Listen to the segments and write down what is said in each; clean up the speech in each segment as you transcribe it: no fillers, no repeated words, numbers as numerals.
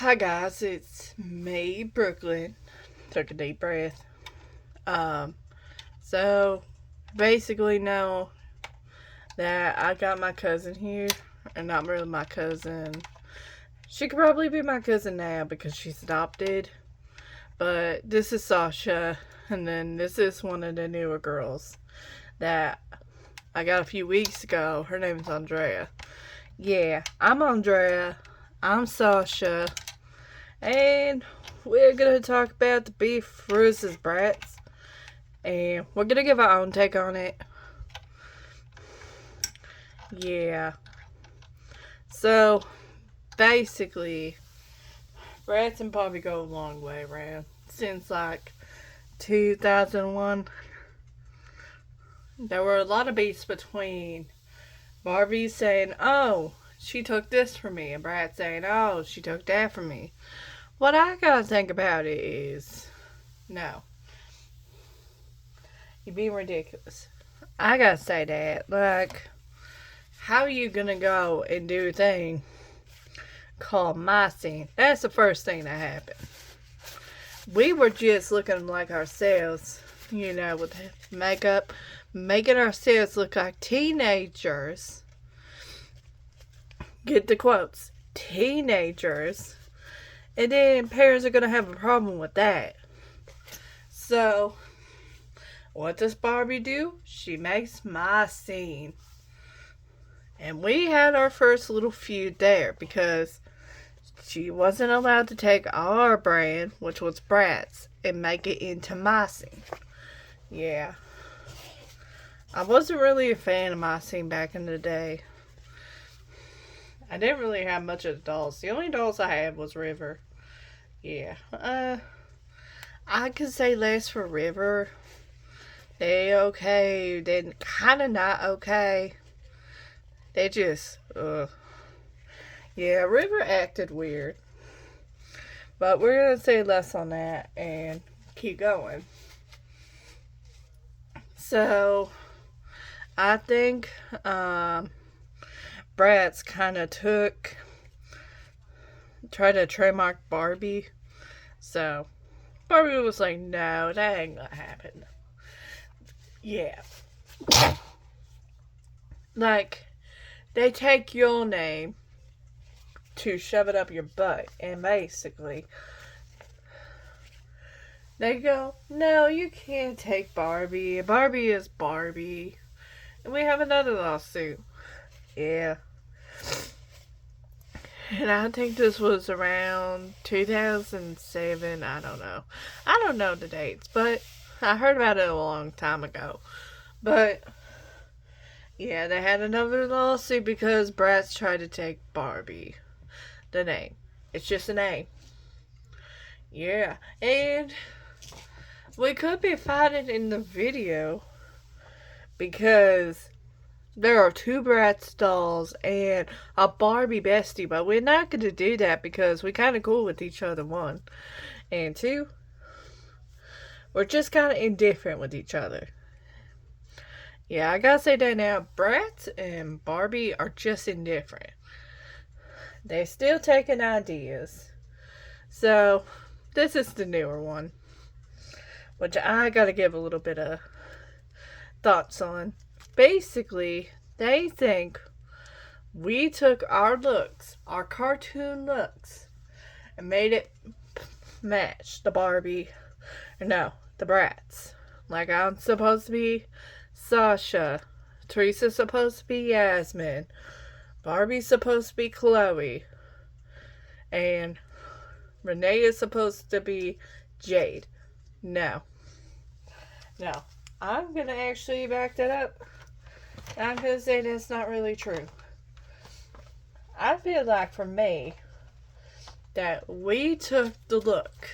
Hi guys, it's me, Brooklyn. Took a deep breath. Um, so basically now that I got my cousin here, and not really my cousin. She could probably be my cousin now because she's adopted. But this is Sasha, and then this is one of the newer girls that I got a few weeks ago. Her name is Andrea. Yeah, I'm Andrea. I'm Sasha. And we're gonna talk about the beef versus Bratz. And we're gonna give our own take on it. Yeah. So basically, Bratz and Barbie go a long way around. Since like 2001. There were a lot of beefs between Barbie saying, "Oh, she took this from me," and Bratz saying, "Oh, she took that from me." What I gotta think about it is, no, you're being ridiculous. I gotta say that. Like, how are you gonna go and do a thing called my scene? That's the first thing that happened. We were just looking like ourselves, with makeup, making ourselves look like teenagers. Get the quotes. Teenagers. And then parents are gonna have a problem with that. So, what does Barbie do? She makes my scene. And we had our first little feud there because she wasn't allowed to take our brand, which was Bratz, and make it into my scene. Yeah. I wasn't really a fan of my scene back in the day. I didn't really have much of the dolls. The only dolls I had was River. Yeah. I could say less for River. They okay, then kind of not okay. They just, yeah, River acted weird. But we're going to say less on that and keep going. So, I think Bratz kind of tried to trademark Barbie. So, Barbie was like, no, that ain't going to happen. Yeah. Like, they take your name to shove it up your butt, and basically they go, no, you can't take Barbie. Barbie is Barbie. And we have another lawsuit. Yeah. And I think this was around 2007. I don't know. I don't know the dates, but I heard about it a long time ago. But yeah, they had another lawsuit because Bratz tried to take Barbie. The name. It's just a name. Yeah. And we could be fighting in the video because there are two Bratz dolls and a Barbie bestie, but we're not going to do that because we're kind of cool with each other, one. And two, we're just kind of indifferent with each other. Yeah, I gotta say that now. Bratz and Barbie are just indifferent. They're still taking ideas. So, this is the newer one, which I gotta give a little bit of thoughts on. Basically, they think we took our looks, our cartoon looks, and made it match the Barbie. No, the Bratz. Like, I'm supposed to be Sasha. Teresa's supposed to be Yasmin. Barbie's supposed to be Chloe. And Renee is supposed to be Jade. No. No. I'm going to actually back that up. I'm going to say that's not really true. I feel like for me, that we took the look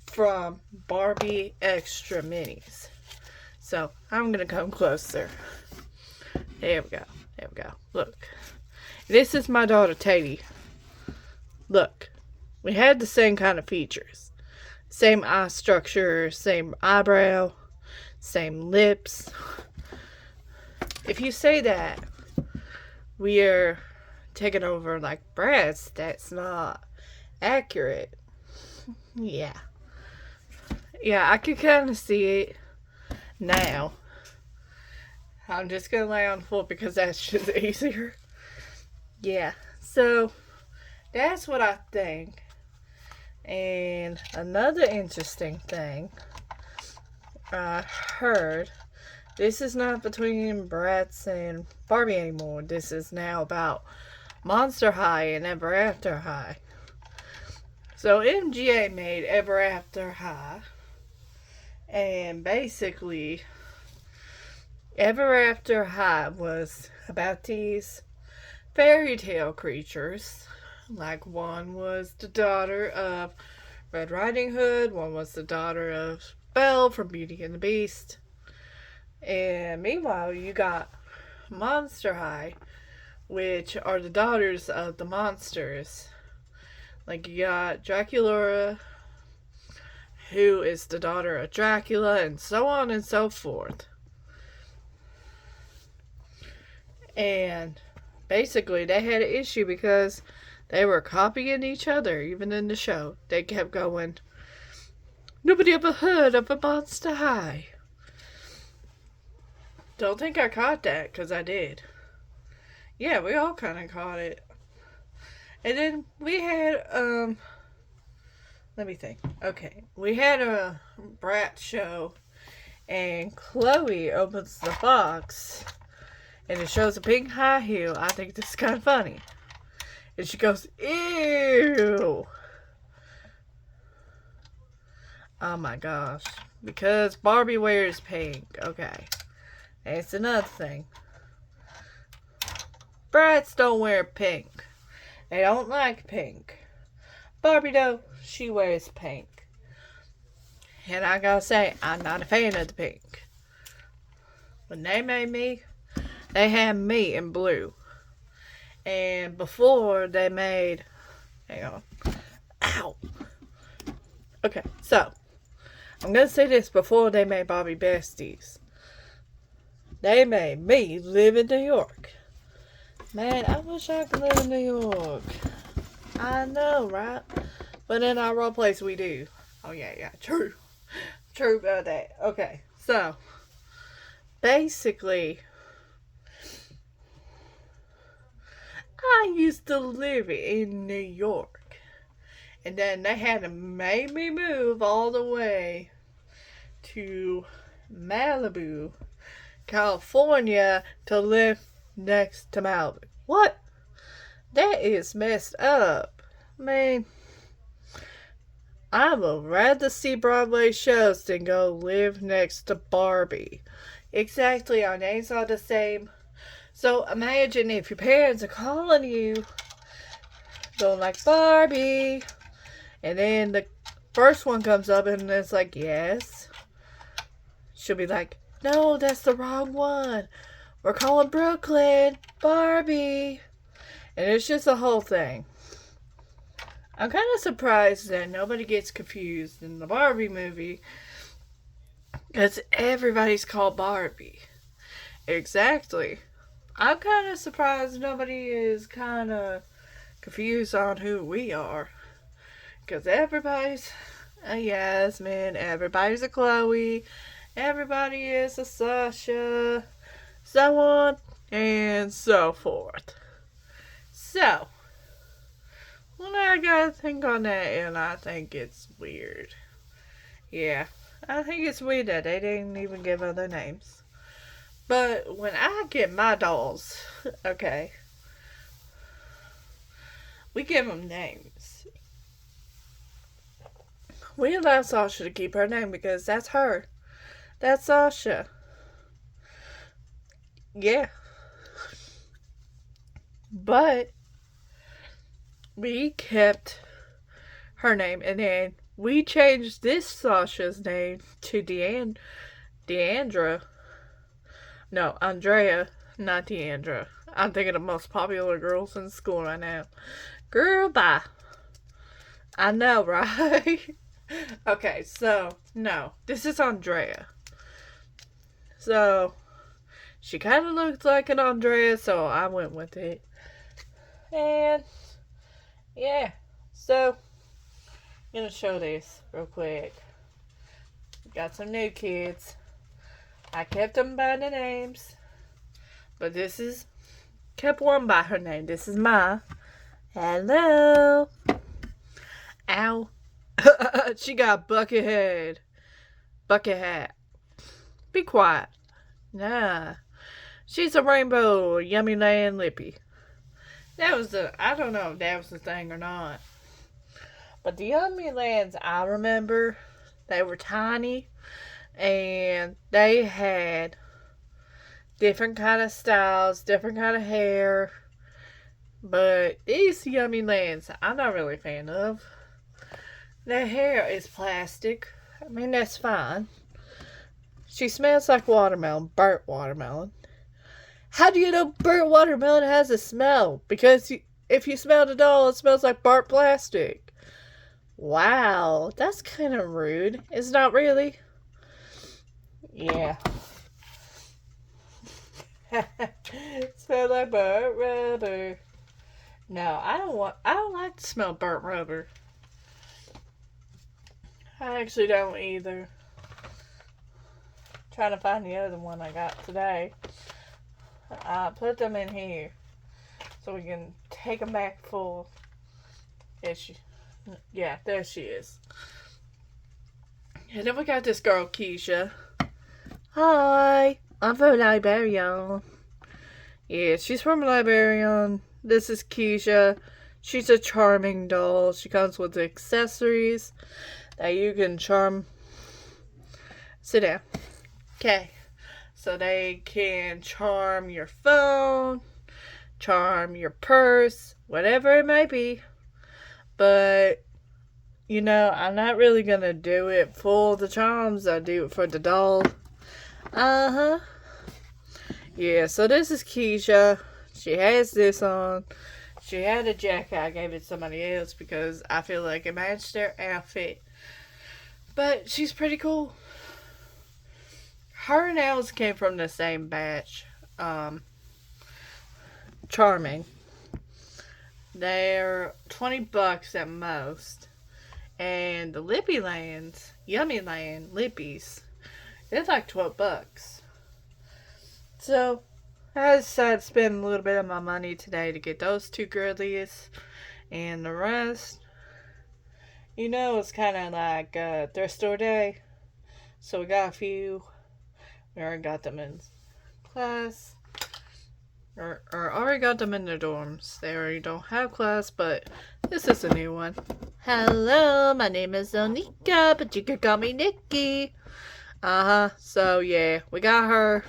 from Barbie Extra Minis. So, I'm going to come closer. There we go. There we go. Look. This is my daughter, Teddy. Look. We had the same kind of features. Same eye structure, same eyebrow, same lips. If you say that we are taking over like Bratz, that's not accurate. Yeah. Yeah, I can kind of see it now. I'm just going to lay on the floor because that's just easier. Yeah. So, that's what I think. And another interesting thing I heard, this is not between Bratz and Barbie anymore. This is now about Monster High and Ever After High. So MGA made Ever After High, and basically Ever After High was about these fairy tale creatures. Like, one was the daughter of Red Riding Hood, one was the daughter of Belle from Beauty and the Beast. And meanwhile, you got Monster High, which are the daughters of the monsters. Like, you got Dracula, who is the daughter of Dracula, and so on and so forth. And basically, they had an issue because they were copying each other, even in the show. They kept going, nobody ever heard of a Monster High. Don't think I caught that, because I did. Yeah, we all kind of caught it. And then we had, let me think. Okay, we had a Bratz show, and Chloe opens the box, and it shows a pink high heel. I think this is kind of funny. And she goes, ew. Oh my gosh. Because Barbie wears pink. Okay. That's another thing. Bratz don't wear pink. They don't like pink. Barbie, though, she wears pink. And I gotta say, I'm not a fan of the pink. When they made me, they had me in blue. And before they made... Hang on. Ow! Okay, so. I'm gonna say this before they made Barbie Besties. They made me live in New York. Man, I wish I could live in New York. I know, right? But in our role plays, we do. Oh, yeah, true. True about that. Okay, so. Basically, I used to live in New York. And then they had to make me move all the way to Malibu, California to live next to Malibu. What? That is messed up. Man, I would rather see Broadway shows than go live next to Barbie. Exactly, our names are the same. So imagine if your parents are calling you, going like, Barbie, and then the first one comes up and it's like, yes. She'll be like, no, that's the wrong one. We're calling Brooklyn, Barbie. And it's just a whole thing. I'm kind of surprised that nobody gets confused in the Barbie movie, because everybody's called Barbie. Exactly. I'm kind of surprised nobody is kind of confused on who we are. Because everybody's a Yasmin, everybody's a Chloe, everybody is a Sasha, so on and so forth. So, well, I gotta think on that, and I think it's weird. Yeah, I think it's weird that they didn't even give other names. But when I get my dolls, okay, we give them names. We allow Sasha to keep her name because that's her. That's Sasha. Yeah. But we kept her name, and then we changed this Sasha's name to Deandra. No, Andrea, not Deandra. I'm thinking of the most popular girls in school right now. Girl, bye. I know, right? Okay, so, no. This is Andrea. So, she kind of looked like an Andrea, so I went with it. And, yeah. So, I'm gonna show this real quick. Got some new kids. I kept them by the names. But this is kept one by her name. This is Ma. Hello. Ow. She got bucket head. Bucket hat. Be quiet. Nah. She's a rainbow yummy land lippy. That was I don't know if that was the thing or not. But the yummy lands I remember, they were tiny and they had different kind of styles, different kind of hair. But these yummy lands I'm not really a fan of. Their hair is plastic. I mean, that's fine. She smells like watermelon, burnt watermelon. How do you know burnt watermelon has a smell? Because if you smell it at all, it smells like burnt plastic. Wow, that's kind of rude. It's not really. Yeah. Smell like burnt rubber. No, I don't like to smell burnt rubber. I actually don't either. Trying to find the other one I got today. I put them in here so we can take them back full. Yeah, there she is. And then we got this girl, Keisha. Hi, I'm from Liberia. Yeah, she's from Liberia. This is Keisha. She's a charming doll. She comes with accessories that you can charm. Sit down. Okay. So they can charm your phone, charm your purse, whatever it may be. But, I'm not really going to do it for the charms. I do it for the doll. Uh-huh. Yeah, so this is Keisha. She has this on. She had a jacket. I gave it to somebody else because I feel like it matched their outfit. But she's pretty cool. Her and Alice came from the same batch. Charming. They're $20 at most. And the Lippy Lands, Yummy Land Lippies, it's like $12. So, I decided to spend a little bit of my money today to get those two girlies. And the rest, it's kind of like thrift store day. So we got a few. We already got them in class. Or already got them in their dorms. They already don't have class, but this is a new one. Hello, my name is Onika, but you can call me Nikki. So yeah, we got her.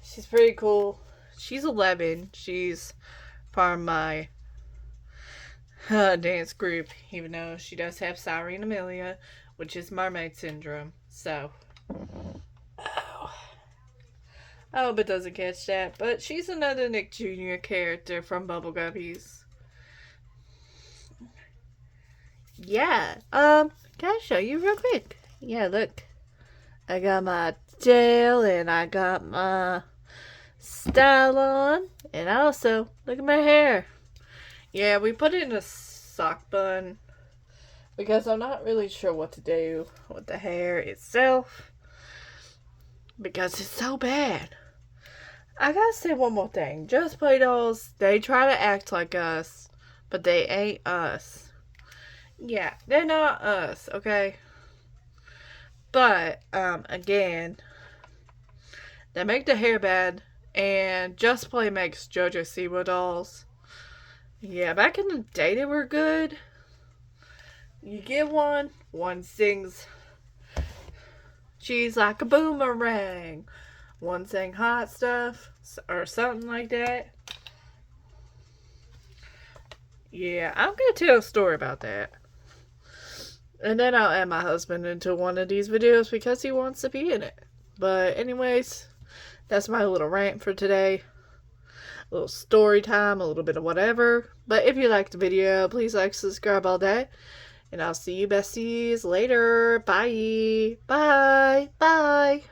She's pretty cool. She's 11. She's part of my dance group, even though she does have Cyrene Amelia, which is mermaid syndrome. So, I hope it doesn't catch that. But she's another Nick Jr. character from Bubble Guppies. Yeah. Can I show you real quick? Yeah, look. I got my tail and I got my style on. And also, look at my hair. Yeah, we put it in a sock bun because I'm not really sure what to do with the hair itself because it's so bad. I gotta say one more thing. Just Play Dolls, they try to act like us, but they ain't us. Yeah, they're not us, okay? But, again, they make the hair bad, and Just Play makes JoJo Siwa dolls. Yeah, back in the day they were good. You get one sings she's like a boomerang. One sang hot stuff or something like that. Yeah, I'm gonna tell a story about that. And then I'll add my husband into one of these videos because he wants to be in it. But anyways, that's my little rant for today. A little story time, a little bit of whatever. But if you liked the video, please like, subscribe, all that. And I'll see you besties later. Bye. Bye. Bye.